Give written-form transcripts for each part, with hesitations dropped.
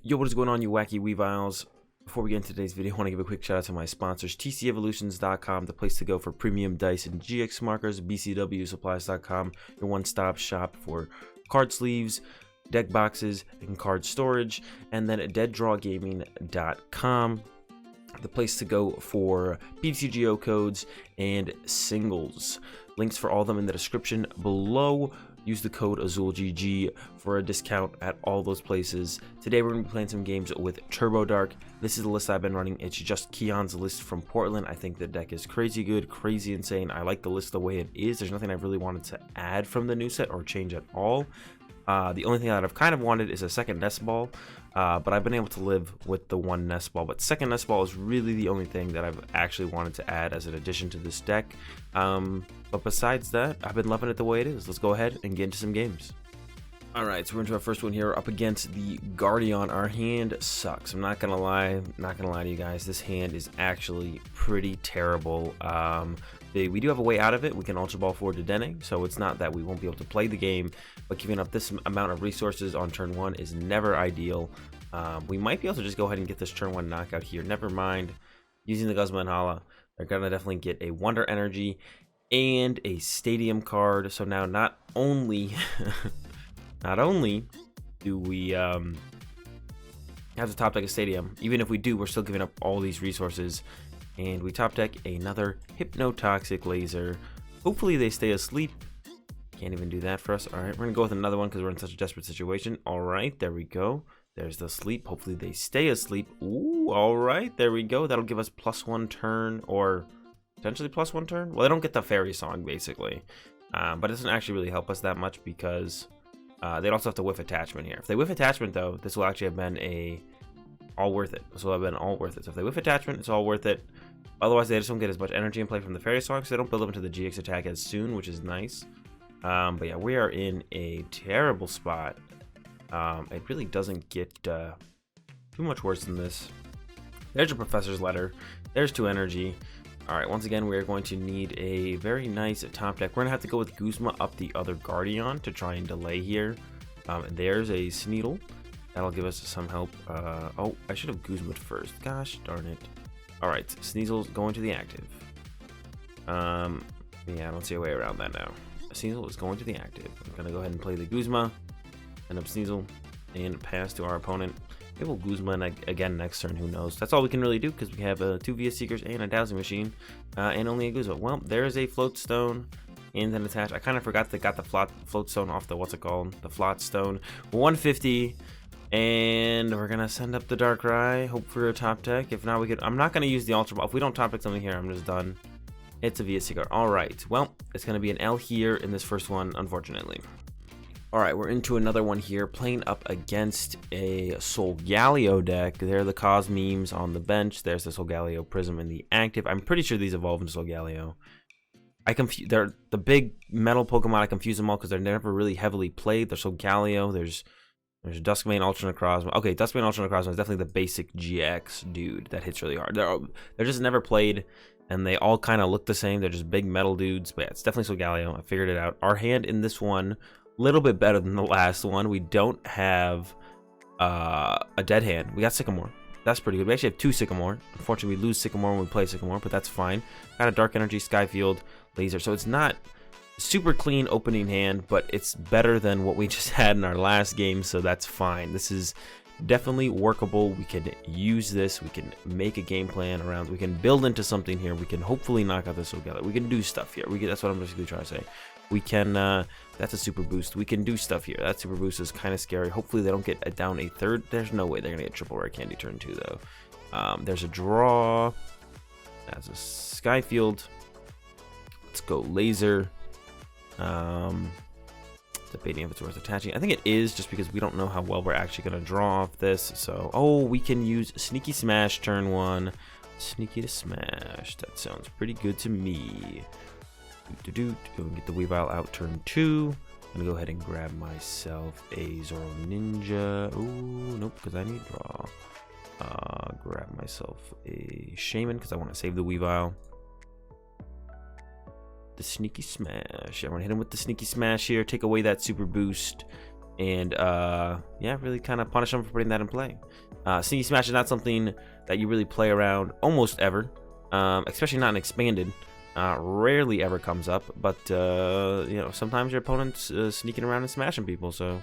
Yo, what is going on, you wacky Weaviles? Before we get into today's video, I want to give a quick shout out to my sponsors, TCEvolutions.com, the place to go for premium dice and GX markers, BCWsupplies.com, your one-stop shop for card sleeves, deck boxes, and card storage, and then DeadDrawGaming.com, the place to go for PCGO codes and singles. Links for all of them in the description below. Use the code AzulGG for a discount at all those places. Today we're going to be playing some games with Turbo Dark. This is the list I've been running. It's just Keon's list from Portland. I think the deck is crazy good, crazy insane. I like the list the way it is. There's nothing I really wanted to add from the new set or change at all. The only thing that I've kind of wanted is a second nest ball, but I've been able to live with the one nest ball. But second nest ball is really the only thing that I've actually wanted to add as an addition to this deck. But besides that, I've been loving it the way it is. Let's go ahead and get into some games. Alright, so we're into our first one here, up against the Guardian. Our hand sucks. I'm not gonna lie to you guys. This hand is actually pretty terrible. We do have a way out of it. We can Ultra Ball for Dedenne, so it's not that we won't be able to play the game, but giving up this amount of resources on turn 1 is never ideal. We might be able to just go ahead and get this turn 1 knockout here. Never mind. Using the Guzma and Hala, they're gonna definitely get a Wonder Energy and a Stadium card. So now not only do we have to top deck a Stadium, even if we do, we're still giving up all these resources. And we top deck another Hypnotoxic Laser. Hopefully they stay asleep. Can't even do that for us. All right, we're gonna go with another one because we're in such a desperate situation. All right, there we go. There's the sleep. Hopefully they stay asleep. Ooh, all right, there we go. That'll give us +1 turn, or potentially +1 turn. Well, they don't get the Fairy Song basically, but it doesn't actually really help us that much because they'd also have to whiff attachment here. If they whiff attachment though, this will actually have been all worth it. This will have been all worth it. So if they whiff attachment, it's all worth it. Otherwise, they just don't get as much energy in play from the Fairy Song, so they don't build up into the GX attack as soon, which is nice. But yeah, we are in a terrible spot. It really doesn't get too much worse than this. There's your Professor's Letter. There's 2 energy. All right, once again, we are going to need a very nice top deck. We're going to have to go with Guzma up the other Guardian to try and delay here. There's a Sneasel. That'll give us some help. Oh, I should have Guzma'd first. Gosh darn it. All right, Sneasel's going to the active. Yeah, I don't see a way around that now. Sneasel is going to the active. I'm going to go ahead and play the Guzma, end up Sneasel, and pass to our opponent. Maybe we'll Guzma again next turn, who knows. That's all we can really do because we have 2 VS Seekers and a Dowsing Machine, and only a Guzma. Well, there's a Float Stone and an attach. I kind of forgot they got the Float Stone off the, what's it called? The Float Stone. 150. And we're gonna send up the Darkrai, hope for a top deck. If not, we could. I'm not gonna use the Ultra Ball. If we don't top deck something here, I'm just done. It's a VS Seeker. Alright, well, it's gonna be an L here in this first one, unfortunately. Alright, we're into another one here, playing up against a Gallio deck. There are the Cosmemes on the bench. There's the Gallio Prism in the active. I'm pretty sure these evolve into Gallio. They're the big metal Pokemon. I confuse them all because they're never really heavily played. There's Gallio. There's Duskmane Ultra Necrozma. Okay, Duskmane Ultra Necrozma is definitely the basic GX dude that hits really hard. They're just never played, and they all kind of look the same. They're just big metal dudes. But yeah, it's definitely Gallio. I figured it out. Our hand in this one, a little bit better than the last one. We don't have a dead hand. We got Sycamore. That's pretty good. We actually have 2 Sycamore. Unfortunately, we lose Sycamore when we play Sycamore, but that's fine. Got a Dark Energy, Sky Field, Laser. So it's not super clean opening hand, but it's better than what we just had in our last game, so that's fine. This is definitely workable. We can use this. We can make a game plan around. We can build into something here. We can hopefully knock out this together. We can do stuff here. That's what I'm basically trying to say. We can. That's a super boost. We can do stuff here. That super boost is kind of scary. Hopefully they don't get down a third. There's no way they're gonna get triple rare candy turn 2 though. There's a draw. That's a Sky Field. Let's go Laser. Debating if it's worth attaching. I think it is, just because we don't know how well we're actually going to draw off this. So, oh, we can use Sneaky Smash turn 1. Sneaky to Smash. That sounds pretty good to me. Go and get the Weavile out turn 2. I'm going to go ahead and grab myself a Zoro Ninja. Ooh, nope, because I need draw. Grab myself a Shaymin because I want to save the Weavile. The Sneaky Smash. I'm gonna hit him with the Sneaky Smash here, take away that super boost, and yeah, really kind of punish them for putting that in play. Sneaky Smash is not something that you really play around almost ever, especially not in expanded. Rarely ever comes up, but you know, sometimes your opponent's sneaking around and smashing people, so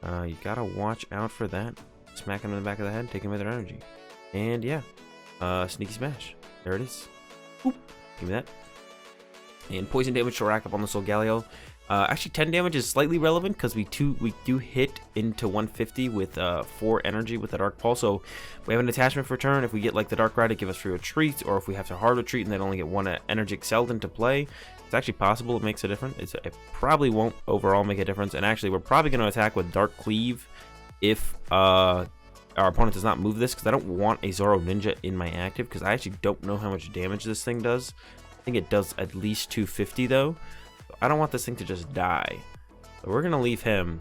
you gotta watch out for that. Smack them in the back of the head, take them with their energy, and yeah, Sneaky Smash. There it is. Boop. Give me that. And poison damage to rack up on the Gallio. Actually, 10 damage is slightly relevant because we do hit into 150 with 4 energy with the Dark Pulse. So we have an attachment for turn. If we get like the Darkrai to give us free retreat, or if we have to hard retreat and then only get 1 energy excelled into play, it's actually possible it makes a difference. It probably won't overall make a difference. And actually, we're probably going to attack with Dark Cleave if our opponent does not move this, because I don't want a Zoro Ninja in my active, because I actually don't know how much damage this thing does. I think it does at least 250 though. I don't want this thing to just die. So we're going to leave him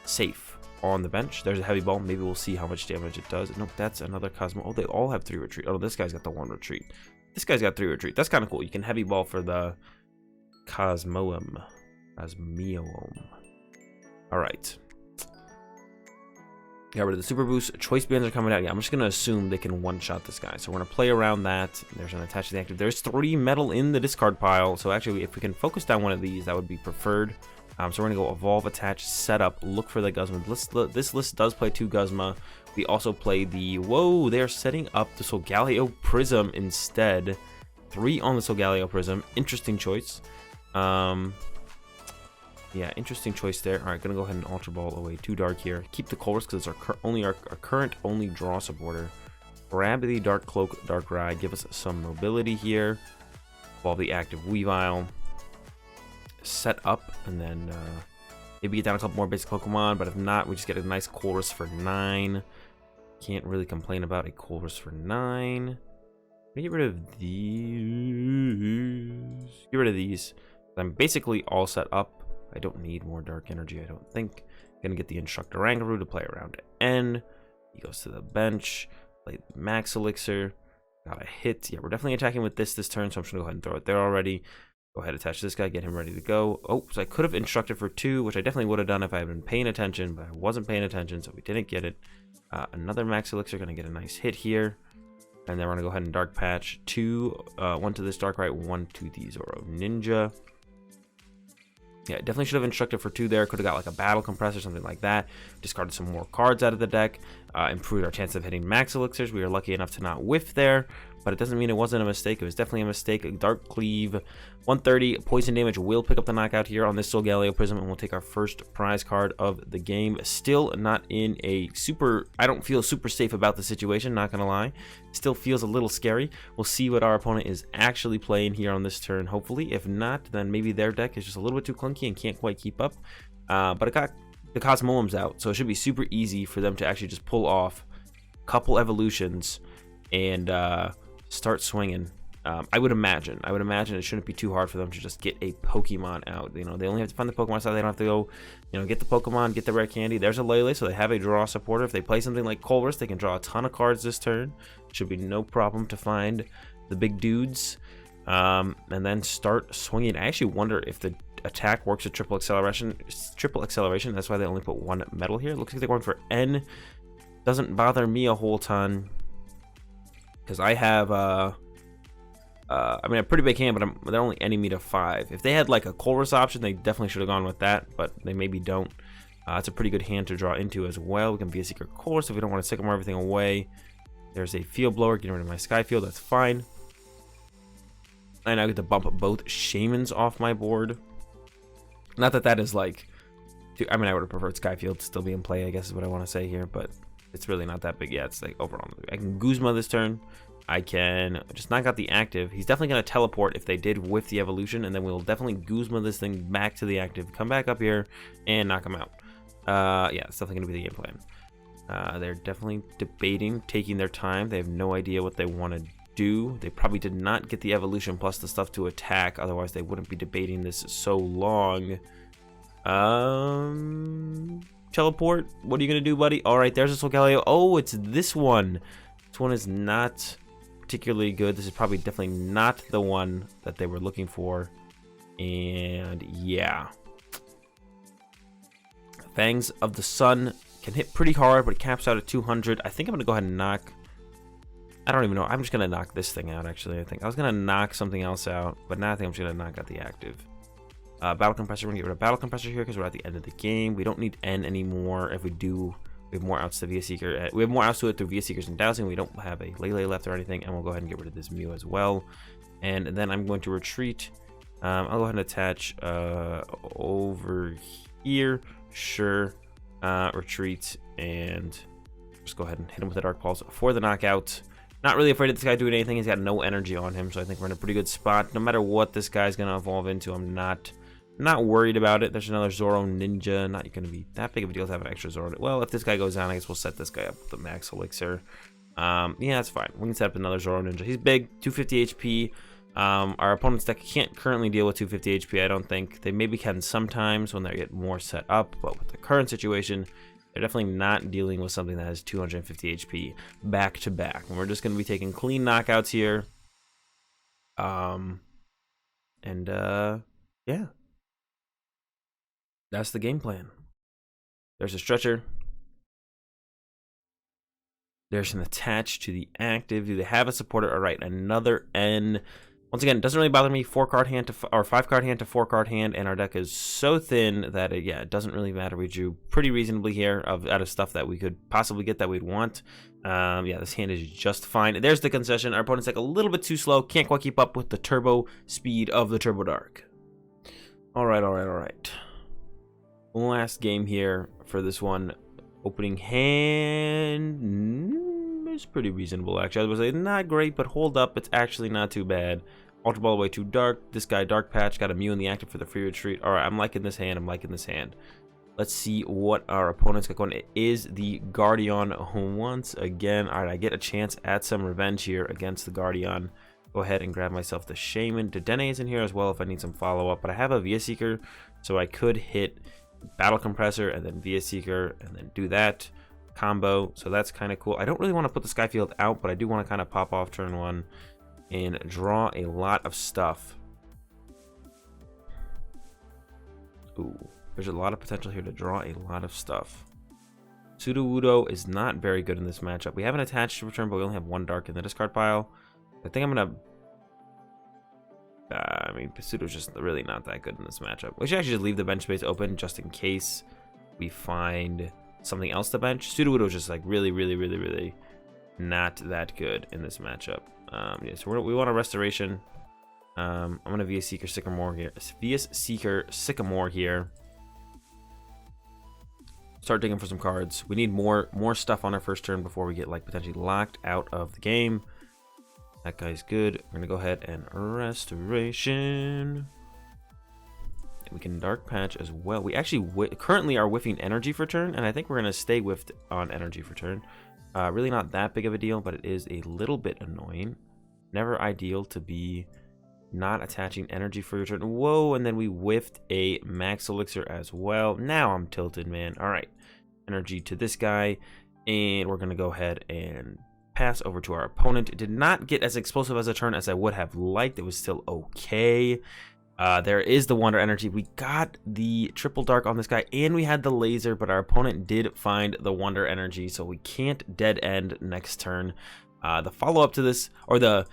safe on the bench. There's a heavy ball. Maybe we'll see how much damage it does. Nope, that's another Cosmo. Oh, they all have 3 retreat. Oh, this guy's got the 1 retreat. This guy's got 3 retreat. That's kind of cool. You can heavy ball for the Cosmoem. Cosmeoem. All right. Got rid of the super boost. Choice bands are coming out. Yeah, I'm just going to assume they can one-shot this guy. So we're going to play around that. There's an attached to the active. There's 3 metal in the discard pile. So actually, if we can focus down one of these, that would be preferred. So we're going to go evolve, attach, setup, look for the Guzma. This list does play 2 Guzma. We also play the... Whoa, they're setting up the Solgaleo Prism instead. 3 on the Solgaleo Prism. Interesting choice. Yeah, interesting choice there. All right, gonna go ahead and Ultra Ball away 2 Dark here. Keep the Colress because it's our current only draw supporter. Grab the Dark Cloak, Darkrai. Give us some mobility here. Evolve the active Weavile. Set up, and then maybe get down a couple more basic Pokemon. But if not, we just get a nice Colress for 9. Can't really complain about a Colress for 9. Let me get rid of these. Get rid of these. I'm basically all set up. I don't need more dark energy, I don't think. Gonna get the Instructor Oranguru to play around N. He goes to the bench. Play Max Elixir. Got a hit. Yeah, we're definitely attacking with this turn, so I'm just gonna go ahead and throw it there already. Go ahead, attach this guy, get him ready to go. Oh, so I could have instructed for 2, which I definitely would have done if I had been paying attention, but I wasn't paying attention, so we didn't get it. Another Max Elixir, gonna get a nice hit here. And then we're gonna go ahead and Dark Patch 2. 1 to this Darkrai, 1 to the Zoro Ninja. Yeah, definitely should have instructed for 2 there. Could have got like a battle compressor, something like that. Discarded some more cards out of the deck. Improved our chance of hitting Max Elixirs. We were lucky enough to not whiff there, but it doesn't mean it wasn't a mistake. It was definitely a mistake. Dark Cleave, 130 poison damage will pick up the knockout here on this Solgaleo Prism, and we'll take our first prize card of the game. Still not in a super... I don't feel super safe about the situation, not gonna lie. Still feels a little scary. We'll see what our opponent is actually playing here on this turn, hopefully. If not, then maybe their deck is just a little bit too clunky and can't quite keep up. But it got the Cosmoems out, so it should be super easy for them to actually just pull off a couple evolutions and start swinging. I would imagine it shouldn't be too hard for them to just get a Pokemon out. You know, they only have to find the Pokemon side. They don't have to go, you know, get the Pokemon, get the rare candy. There's a Lele, so they have a draw supporter. If they play something like Colress, they can draw a ton of cards this turn. Should be no problem to find the big dudes, and then start swinging. I actually wonder if the attack works with triple acceleration. That's why they only put 1 metal here. Looks like they're going for N. Doesn't bother me a whole ton because I have I mean, a pretty big hand, but they're only ending me to 5. If they had like a Colress option, they definitely should have gone with that, but they maybe don't. It's a pretty good hand to draw into as well. We can be a Seeker Colress if we don't want to Sycamore everything away. There's a Field Blower, getting rid of my Sky Field, that's fine. And I get to bump both Shaymins off my board. Not that that is like... I mean, I would have preferred Sky Field to still be in play, I guess is what I want to say here, but it's really not that big. Yeah, it's like overall. I can Guzma this turn. I can just knock out the active. He's definitely going to teleport if they did whiff the evolution, and then we'll definitely Guzma this thing back to the active, come back up here, and knock him out. Yeah, it's definitely going to be the game plan. They're definitely debating, taking their time. They have no idea what they want to do. They probably did not get the evolution plus the stuff to attack, otherwise they wouldn't be debating this so long. Teleport, what are you going to do, buddy? All right, there's a Solgaleo. Oh, it's this one. This one is not particularly good. This is probably definitely not the one that they were looking for. And yeah, Fangs of the Sun can hit pretty hard, but it caps out at 200. I think I'm going to go ahead and knock... I don't even know. I'm just going to knock this thing out, actually. I think I was going to knock something else out, but now I think I'm just going to knock out the active. Battle Compressor, we're going to get rid of Battle Compressor here because we're at the end of the game. We don't need N anymore. If we do, we have more outs to VS Seeker. We have more outs to it through VS Seekers and Dowsing. We don't have a Lele left or anything, and we'll go ahead and get rid of this Mew as well. And then I'm going to retreat. I'll go ahead and attach over here. Sure. Retreat, and just go ahead and hit him with the Dark Pulse for the knockout. Not really afraid of this guy doing anything. He's got no energy on him, so I think we're in a pretty good spot. No matter what this guy's going to evolve into, I'm not worried about it. There's another Zoro Ninja. Not going to be that big of a deal to have an extra Zoro. Well, if this guy goes down, I guess we'll set this guy up with the Max Elixir. Yeah, that's fine. We can set up another Zoro Ninja. He's big, 250 HP. Our opponent's deck can't currently deal with 250 HP, I don't think. They maybe can sometimes when they get more set up, but with the current situation, they're definitely not dealing with something that has 250 HP back to back. And we're just going to be taking clean knockouts here. Yeah. That's the game plan. There's a stretcher. There's an attach to the active. Do they have a supporter? All right, another N. Once again, it doesn't really bother me. 4-card hand to or 5-card hand to 4-card hand, and our deck is so thin that it doesn't really matter. We drew pretty reasonably here out of stuff that we could possibly get that we'd want. Yeah, this hand is just fine. There's the concession. Our opponent's like a little bit too slow. Can't quite keep up with the turbo speed of the Turbo Dark. All right. Last game here for this one. Opening hand is pretty reasonable, actually. I was going to say not great, but hold up. It's actually not too bad. Ultra Ball way too dark. This guy, Dark Patch, got a Mew in the active for the free retreat. All right, I'm liking this hand. Let's see what our opponent's got going. It is the Guardian once again. All right, I get a chance at some revenge here against the Guardian. Go ahead and grab myself the Shaymin. Dedenne is in here as well if I need some follow-up, but I have a VS Seeker, so I could hit Battle Compressor and then VS Seeker and then do that combo. So that's kind of cool. I don't really want to put the Sky Field out, but I do want to kind of pop off turn one and draw a lot of stuff. Ooh, there's a lot of potential here to draw a lot of stuff. Sudowoodo is not very good in this matchup. We have an attached to return, but we only have one dark in the discard pile. I think I'm gonna I mean, Pseudo's just really not that good in this matchup. We should actually just leave the bench space open just in case we find something else to bench. Sudowoodo is just like really not that good in this matchup. Yeah, so we want a restoration. I'm gonna VS Seeker Sycamore here. Start digging for some cards. We need more stuff on our first turn before we get like potentially locked out of the game. That guy's good. We're gonna go ahead and restoration. We can Dark Patch as well. We actually currently are whiffing energy for turn, and I think we're gonna stay whiffed on energy for turn. Really not that big of a deal, but it is a little bit annoying. Never ideal to be not attaching energy for your turn. Whoa, and then we whiffed a Max Elixir as well. Now I'm tilted, man. All right, energy to this guy, and we're gonna go ahead and pass over to our opponent. It did not get as explosive as a turn as I would have liked. It was still okay. There is the Wonder Energy. We got the triple dark on this guy, and we had the laser, but our opponent did find the Wonder Energy, so we can't dead end next turn. The follow-up to this, or the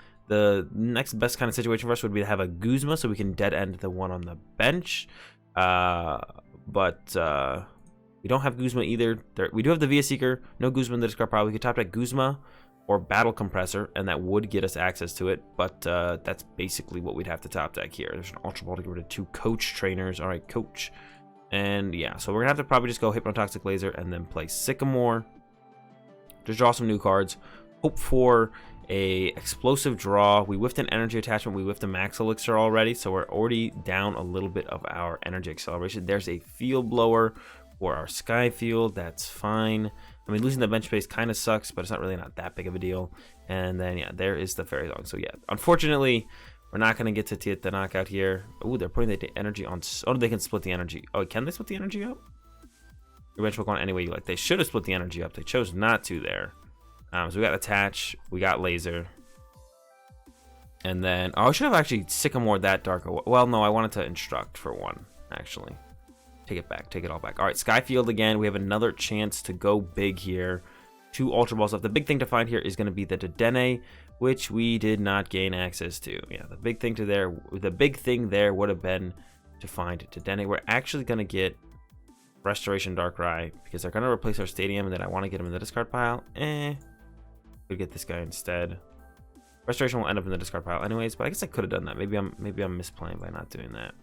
next best kind of situation for us would be to have a Guzma, so we can dead end the one on the bench. But we don't have Guzma either. We do have the VS Seeker. No Guzma in the discard pile. We could top deck Guzma or Battle Compressor, and that would get us access to it, but that's basically what we'd have to top deck here. There's an Ultra Ball to get rid of 2 Coach Trainers. All right, Coach. And yeah, so we're gonna have to probably just go Hypnotoxic Laser and then play Sycamore. Just draw some new cards. Hope for a explosive draw. We whiffed an energy attachment. We whiffed a Max Elixir already, so we're already down a little bit of our energy acceleration. There's a Field Blower for our Sky Field. That's fine. I mean, losing the bench space kind of sucks, but it's not really that big of a deal. And then, yeah, there is the Fairy Dog. So, yeah, unfortunately, we're not going to get to get the knockout here. Oh, they're putting the energy on. Oh, they can split the energy. Oh, can they split the energy up? Your bench will go on any way you like. They should have split the energy up. They chose not to there. So we got Attach. We got Laser. And then, oh, I should have actually Sycamore that dark. Well, no, I wanted to Instruct for one, actually. Take it back. Take it all back. All right, Sky Field again. We have another chance to go big here. 2 Ultra Balls left. The big thing to find here is going to be the Dedenne, which we did not gain access to. Yeah, the big thing there would have been to find Dedenne. We're actually going to get Restoration Darkrai because they're going to replace our Stadium, and then I want to get him in the discard pile. Could get this guy instead. Restoration will end up in the discard pile anyways, but I guess I could have done that. Maybe I'm misplaying by not doing that.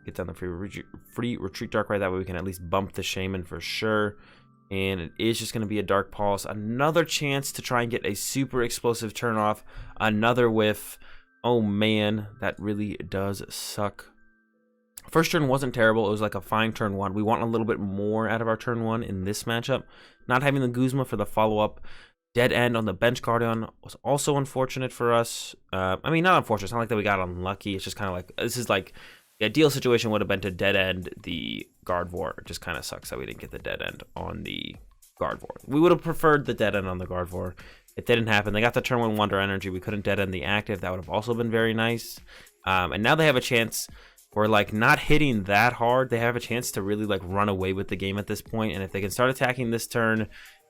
Get down the free retreat Darkrai. That way we can at least bump the Shaymin for sure. And it is just going to be a Dark Pulse. Another chance to try and get a super explosive turn off. Another whiff. Oh man, that really does suck. First turn wasn't terrible. It was like a fine turn 1. We want a little bit more out of our turn 1 in this matchup. Not having the Guzma for the follow-up. Dead end on the bench Guardian was also unfortunate for us. I mean, not unfortunate. It's not like that we got unlucky. It's just kind of like, this is like, the ideal situation would have been to dead end the Gardevoir. It just kind of sucks that we didn't get the dead end on the Gardevoir. We would have preferred the dead end on the Gardevoir. It didn't happen. They got the turn 1 Wonder Energy. We couldn't dead end the active. That would have also been very nice. And now they have a chance. We're like not hitting that hard. They have a chance to really like run away with the game at this point. And if they can start attacking this turn,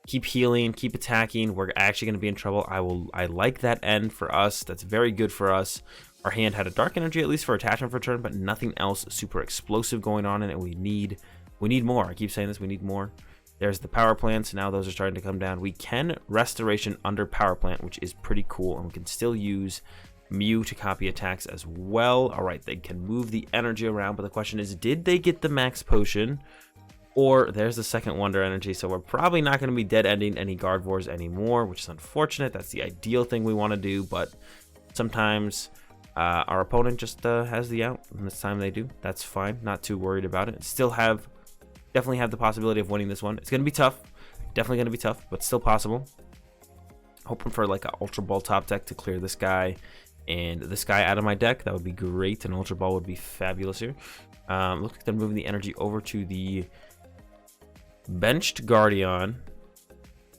keep healing, keep attacking, we're actually going to be in trouble. I like that end for us. That's very good for us. Our hand had a Dark Energy at least for attachment for turn, but nothing else super explosive going on in it. We need more. I keep saying this. We need more. There's the Power Plants. Now those are starting to come down. We can Restoration under Power Plant, which is pretty cool, and we can still use Mew to copy attacks as well. All right, they can move the energy around, but the question is, did they get the Max Potion? Or there's the second Wonder Energy, so we're probably not going to be dead ending any Gardevoirs anymore, which is unfortunate. That's the ideal thing we want to do, but sometimes our opponent just has the out, and this time they do. That's fine. Not too worried about it. Definitely have the possibility of winning this one. It's going to be tough. Definitely going to be tough, but still possible. Hoping for like an Ultra Ball top deck to clear this guy and this guy out of my deck. That would be great. An Ultra Ball would be fabulous here. Looks like they're moving the energy over to the benched Guardian.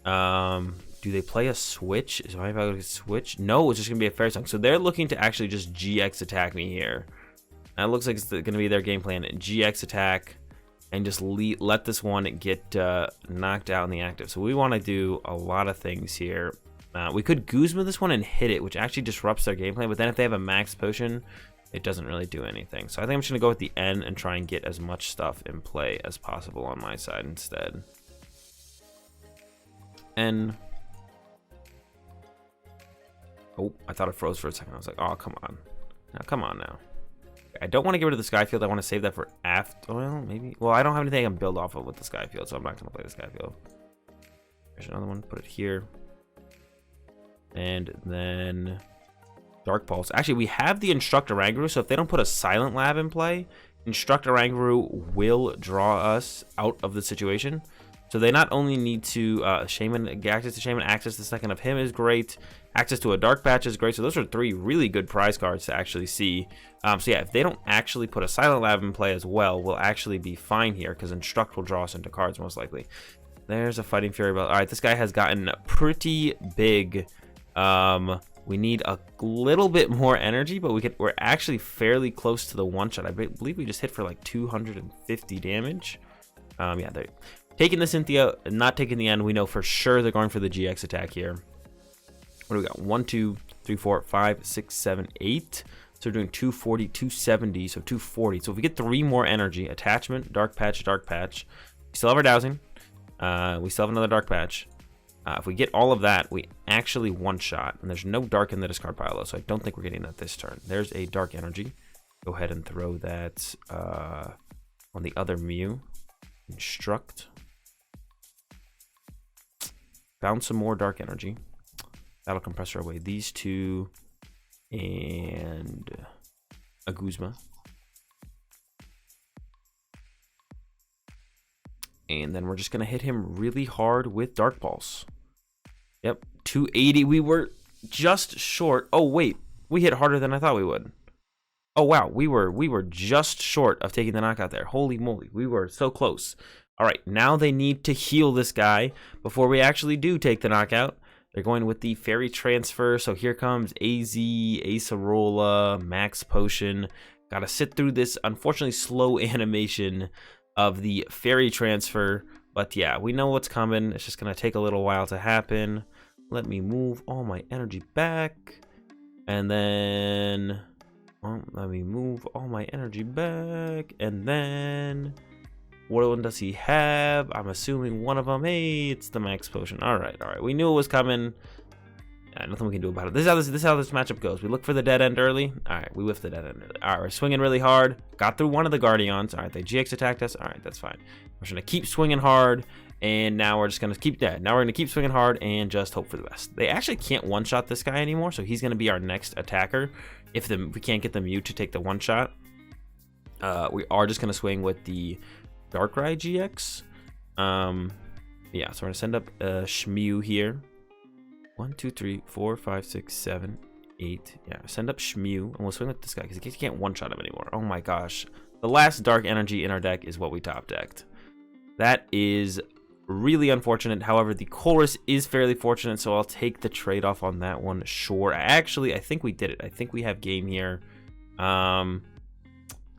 Do they play a switch? Is my about to switch? No, it's just gonna be a fair song. So they're looking to actually just GX attack me here. That looks like it's gonna be their game plan. GX attack and just let this one get knocked out in the active. So we want to do a lot of things here. We could Guzma this one and hit it, which actually disrupts their game plan. But then if they have a Max Potion, it doesn't really do anything. So I think I'm just gonna go with the N and try and get as much stuff in play as possible on my side instead. N. Oh, I thought it froze for a second. I was like, oh, come on. Now, come on now. I don't want to get rid of the Sky Field. I want to save that for after. Well, maybe. Well, I don't have anything I can build off of with the Sky Field, so I'm not going to play the Sky Field. There's another one. Put it here. And then Dark Pulse. Actually, we have the Instruct Oranguru, so if they don't put a Silent Lab in play, Instruct Oranguru will draw us out of the situation. So they not only need to Shaymin, access to Shaymin, access the second of him is great. Access to a Dark Patch is great. So those are 3 really good prize cards to actually see. So yeah, if they don't actually put a Silent Lab in play as well, we'll actually be fine here because Instruct will draw us into cards most likely. There's a Fighting Fury Belt. All right, this guy has gotten pretty big. We need a little bit more energy, but we're actually fairly close to the one-shot. I believe we just hit for like 250 damage. Yeah, they're taking the Cynthia, not taking the end. We know for sure they're going for the GX attack here. What do we got? 1, 2, 3, 4, 5, 6, 7, 8. So we're doing 240, 270, so 240. So if we get 3 more energy, attachment, Dark Patch, Dark Patch. We still have our Dowsing. We still have another Dark Patch. If we get all of that, we actually one-shot. And there's no Dark in the discard pile, though, so I don't think we're getting that this turn. There's a Dark Energy. Go ahead and throw that on the other Mew. Instruct. Found some more Dark Energy. That'll Compressor away these 2. And a Guzma. And then we're just going to hit him really hard with Dark Pulse. Yep, 280. We were just short. Oh, wait. We hit harder than I thought we would. Oh, wow. We were just short of taking the knockout there. Holy moly. We were so close. All right, now they need to heal this guy before we actually do take the knockout. They're going with the Fairy Transfer. So here comes AZ, Acerola, Max Potion. Gotta sit through this unfortunately slow animation of the fairy transfer. But yeah, we know what's coming. It's just gonna take a little while to happen. Let me move all my energy back. And then... let me move all my energy back. And then... what one does he have? I'm assuming one of them. Hey, it's the Max Potion. Alright. We knew it was coming. Yeah, nothing we can do about it. This is how this matchup goes. We look for the dead end early. Alright, we whiffed the dead end early. Alright, we're swinging really hard. Got through one of the Guardians. Alright, they GX attacked us. Alright, that's fine. We're just going to keep swinging hard. And now we're just going to keep dead. Now we're going to keep swinging hard and just hope for the best. They actually can't one-shot this guy anymore, so he's going to be our next attacker. If we can't get the Mew to take the one-shot, we are just going to swing with the Darkrai-GX. Yeah, so we're going to send up Shmew here. 1, 2, 3, 4, 5, 6, 7, 8. Yeah, send up Shmew, and we'll swing with this guy because he can't one-shot him anymore. Oh my gosh. The last dark energy in our deck is what we top-decked. That is really unfortunate. However, the Colress is fairly fortunate, so I'll take the trade-off on that one. Sure. Actually, I think we did it. I think we have game here. Let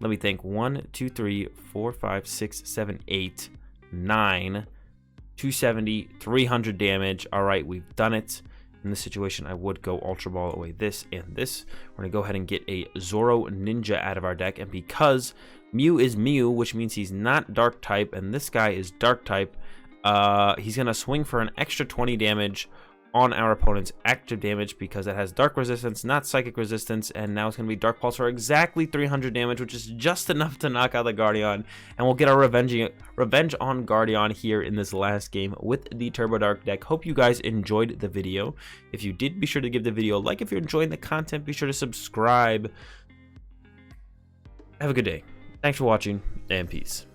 me think. 1, 2, 3, 4, 5, 6, 7, 8, 9, 270, 300 damage. All right, we've done it. In this situation, I would go Ultra Ball away this and this. We're going to go ahead and get a Zoro Ninja out of our deck. And because Mew is Mew, which means he's not Dark type, and this guy is Dark type, he's going to swing for an extra 20 damage on our opponent's active damage because it has Dark Resistance, not Psychic Resistance, and now it's going to be Dark Pulse for exactly 300 damage, which is just enough to knock out the Guardian, and we'll get our revenge on Guardian here in this last game with the Turbo Dark deck. Hope you guys enjoyed the video. If you did, be sure to give the video a like. If you're enjoying the content, be sure to subscribe. Have a good day. Thanks for watching, and peace.